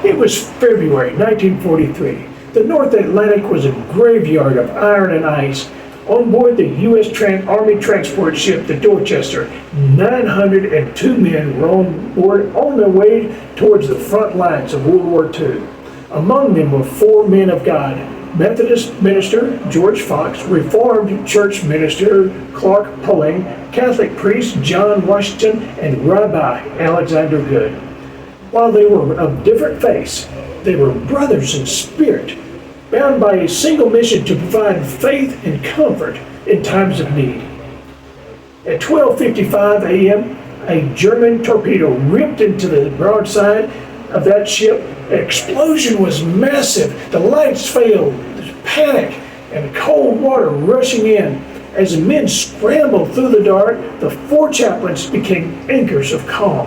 It was February 1943. The North Atlantic was a graveyard of iron and ice. On board the U.S. Army transport ship, the Dorchester, 902 men were on board on their way towards the front lines of World War II. Among them were 4 men of God: Methodist Minister George Fox, Reformed Church Minister Clark Pulling, Catholic priest John Washington, and Rabbi Alexander Goode. While they were of different faiths, they were brothers in spirit, bound by a single mission to provide faith and comfort in times of need. At 12:55 a.m., a German torpedo ripped into the broadside of that ship. The explosion was massive. The lights failed. There's panic and cold water rushing in. As the men scrambled through the dark, the Four Chaplains became anchors of calm.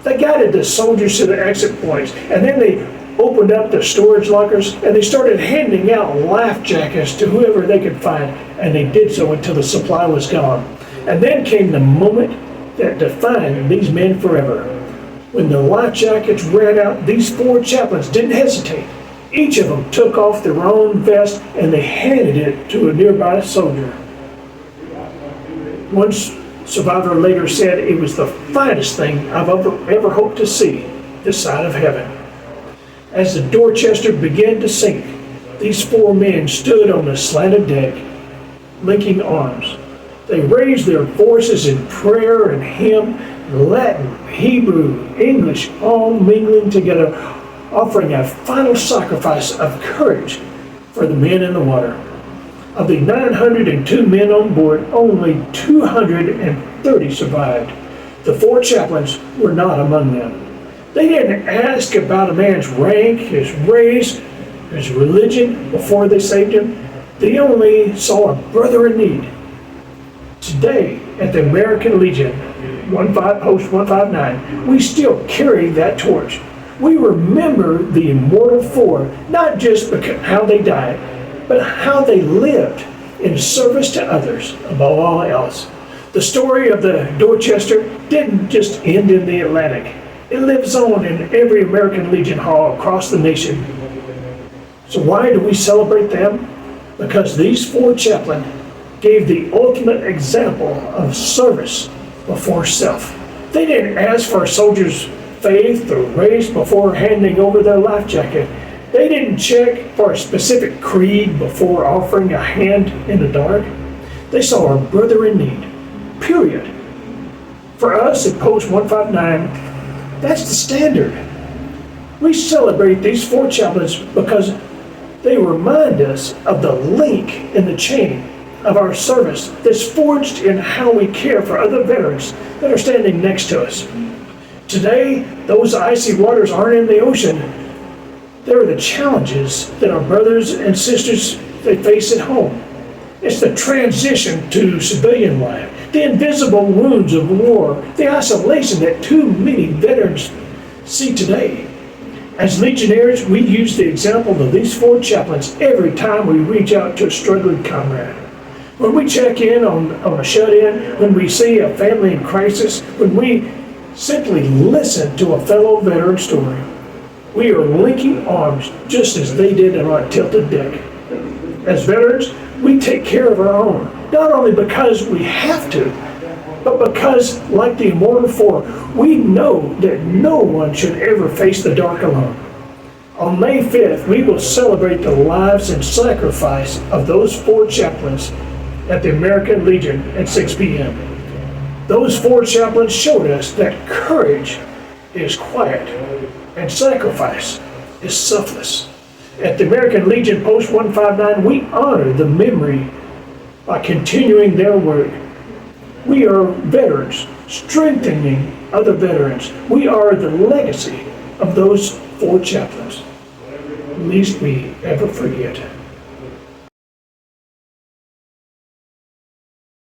They guided the soldiers to the exit points, and then they opened up the storage lockers, and they started handing out life jackets to whoever they could find, and they did so until the supply was gone. And then came the moment that defined these men forever. When the life jackets ran out, these Four Chaplains didn't hesitate. Each of them took off their own vest, and they handed it to a nearby soldier. One survivor later said, "It was the finest thing I've ever hoped to see this side of heaven." As the Dorchester began to sink, these 4 men stood on the slanted deck, linking arms. They raised their voices in prayer and hymn, Latin, Hebrew, English, all mingling together, offering a final sacrifice of courage for the men in the water. Of the 902 men on board, only 230 survived. The Four Chaplains were not among them. They didn't ask about a man's rank, his race, his religion before they saved him. They only saw a brother in need. Today, at the American Legion, Post 159, we still carry that torch. We remember the immortal 4, not just because how they died, but how they lived in service to others above all else. The story of the Dorchester didn't just end in the Atlantic. It lives on in every American Legion hall across the nation. So why do we celebrate them? Because these 4 chaplains gave the ultimate example of service before self. They didn't ask for a soldier's faith or race before handing over their life jacket. They didn't check for a specific creed before offering a hand in the dark. They saw a brother in need, period. For us at Post 159, that's the standard. We celebrate these 4 chaplains because they remind us of the link in the chain of our service that's forged in how we care for other veterans that are standing next to us. Today, those icy waters aren't in the ocean. They're the challenges that our brothers and sisters they face at home. It's the transition to civilian life, the invisible wounds of war, the isolation that too many veterans see today. As Legionnaires, we use the example of these 4 chaplains every time we reach out to a struggling comrade. When we check in on a shut-in, when we see a family in crisis, when we simply listen to a fellow veteran's story, we are linking arms just as they did on our tilted deck. As veterans, we take care of our own, not only because we have to, but because, like the immortal 4, we know that no one should ever face the dark alone. On May 5th, we will celebrate the lives and sacrifice of those 4 chaplains at the American Legion at 6 p.m. Those 4 chaplains showed us that courage is quiet and sacrifice is selfless. At the American Legion Post 159, we honor the memory by continuing their work. We are veterans, strengthening other veterans. We are the legacy of those 4 chaplains. Least we ever forget.